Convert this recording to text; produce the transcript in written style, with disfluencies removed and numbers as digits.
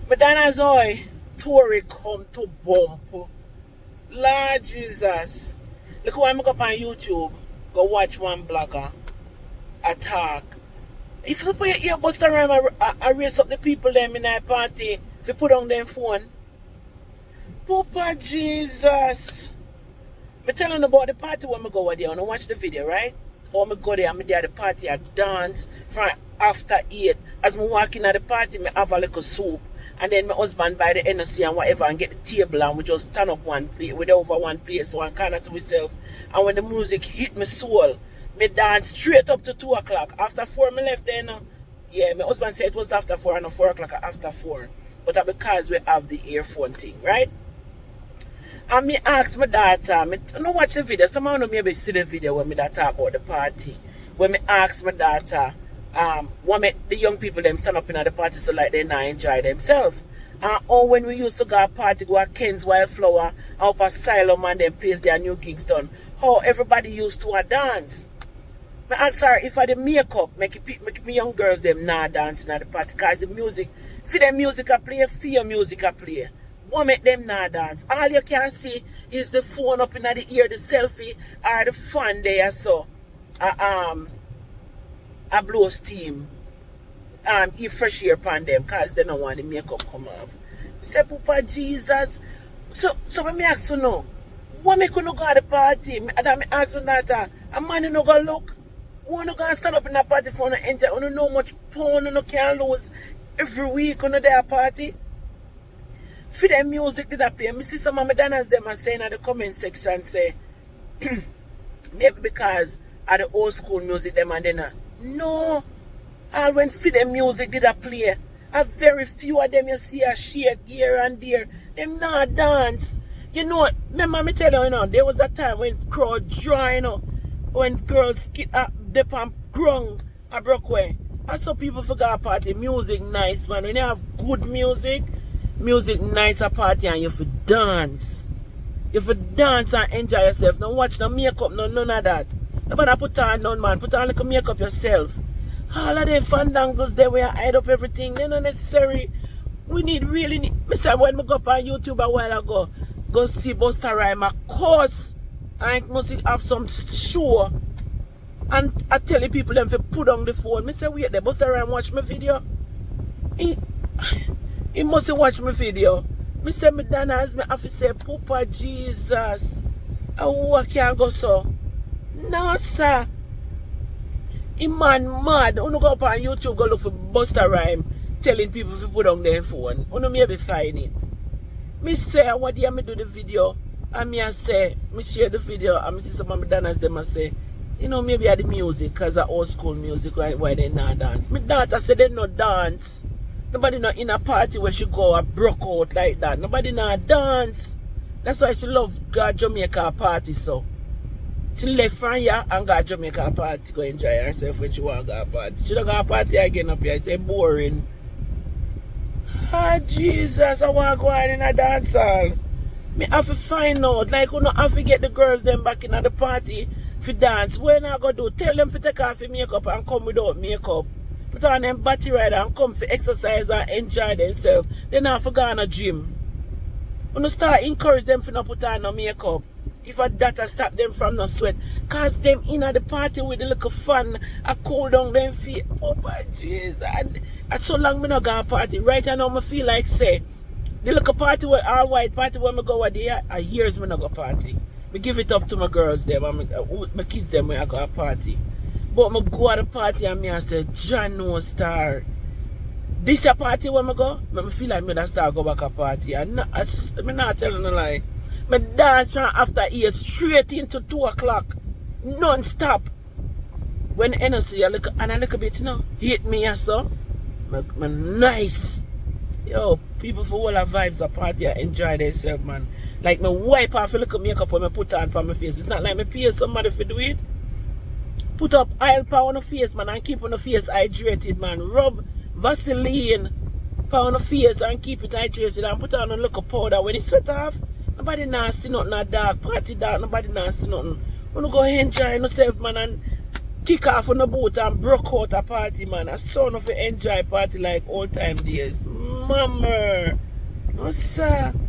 But then as I Tory come to bump. Lord Jesus. Look why I'm go up on YouTube. Go watch one blogger attack. If you put your earbust around, I raise up the people them in that party. If you put on their phone. Papa Jesus. I'm telling you about the party when I go there. I want to watch the video, right? Or I go there, I'm there at the party, I dance from after 8. As I'm walking at the party, I have a little soup. And then my husband buy the NSC and whatever and get the table and we just stand up one place, with over one place, one corner to myself. And when the music hit my soul, me dance straight up to 2 o'clock. After 4, me left there now. Yeah, my husband said it was after 4 and not 4 o'clock after 4. But that's because we have the earphone thing, right? And me ask my daughter, me no watch the video. Someone know maybe see the video when me that talk about the party. When me ask my daughter, what make the young people them stand up in the party so like they not enjoy themselves. Or when we used to go a party, go at Ken's Wildflower, up Asylum and then place their new gigs done. How everybody used to dance. Me ask her if I the makeup make me young girls them not dancing at the party because the music, for them music I play, for your music I play. What make them not dance? All you can see is the phone up in the ear, the selfie, or the fan there so. I blow steam. You fresh air upon them because they don't want the makeup come off. Say, Papa Jesus. So when me ask you now, what make you no go to the party? And I ask you that a man you no go look. Who no go stand up in that party for no enjoy? You know how much pound you no can lose every week on their party? For the music did I play. I see some of my dancers them are saying in the comment section say maybe because of the old school music them and then no. All when for the music did I play. A very few of them you see a shake here and there. Them not dance. You know, remember me tell you, there was a time when crowd dry, when girls get up, dip and grung, a broke way. And some people forgot party. Music nice, man. When you have good music nice a party and you for dance. You for dance and enjoy yourself. Don't watch no makeup, none of that. Nobody put on none, man. Put on like a makeup yourself. All of them fandangles there where I hide up everything. They're not necessary. We really need. Mister, when I go up on YouTube a while ago, go see Busta Rhyme, of course. I must have some show. And I tell the people them to put on the phone. I say, wait, the Busta Rhyme watch my video. He must watch my video. I say, me Dana, as me have to say, Papa Jesus. I can't go so. No, sir. He man mad. You go up on YouTube, go look for Busta Rhyme, telling people to put on their phone. You maybe find it. Me say, what do you do the video? And me say, me share the video, and me see some of my dancers, them say, maybe at the music, because of old school music, why they not dance. My daughter said they not dance. Nobody not in a party where she go and broke out like that. Nobody not dance. That's why she love go Jamaica party so. She left from here and got Jamaica party go enjoy herself when she want to go party. She don't go party again up here. I say boring. Ah Jesus, I want to go out in a dance hall. Me have to find out. Like you know have to get the girls them back in at the party for dance. When I go do? Tell them to take off your makeup and come without makeup. Put on them body rider and come for exercise and enjoy themselves. They not for go on a gym. When you start encourage them for not put on no makeup. If a daughter stop them from no sweat. Cause them in at the party with the little fun. I cool down them feet. Oh my Jesus. And so long me not go to party. Right now I feel like say the little party where all white party when I go over there, years me not go party. Me give it up to my girls them and my kids them when I go to party. But I go to the party and me I say, John no star. This a party when I go, I feel like I start go back a party. And I'm not telling a lie. I dance from after 8 straight into 2 o'clock. Non-stop. When the energy a little bit, hit me so. Nice. Yo, people for all the vibes a party and enjoy themselves, man. Like me wipe off a little makeup when I put on for my face. It's not like me pay somebody for do it. Put up oil on the face, man, and keep on the face hydrated, man. Rub Vaseline on the face and keep it hydrated and put on a little powder. When it sweat off, nobody not see nothing at dark, party dark, nobody not see nothing. Wanna go enjoy yourself, man, and kick off on the boat and broke out a party, man. A son of an enjoy party like old time days. mama. No, sir.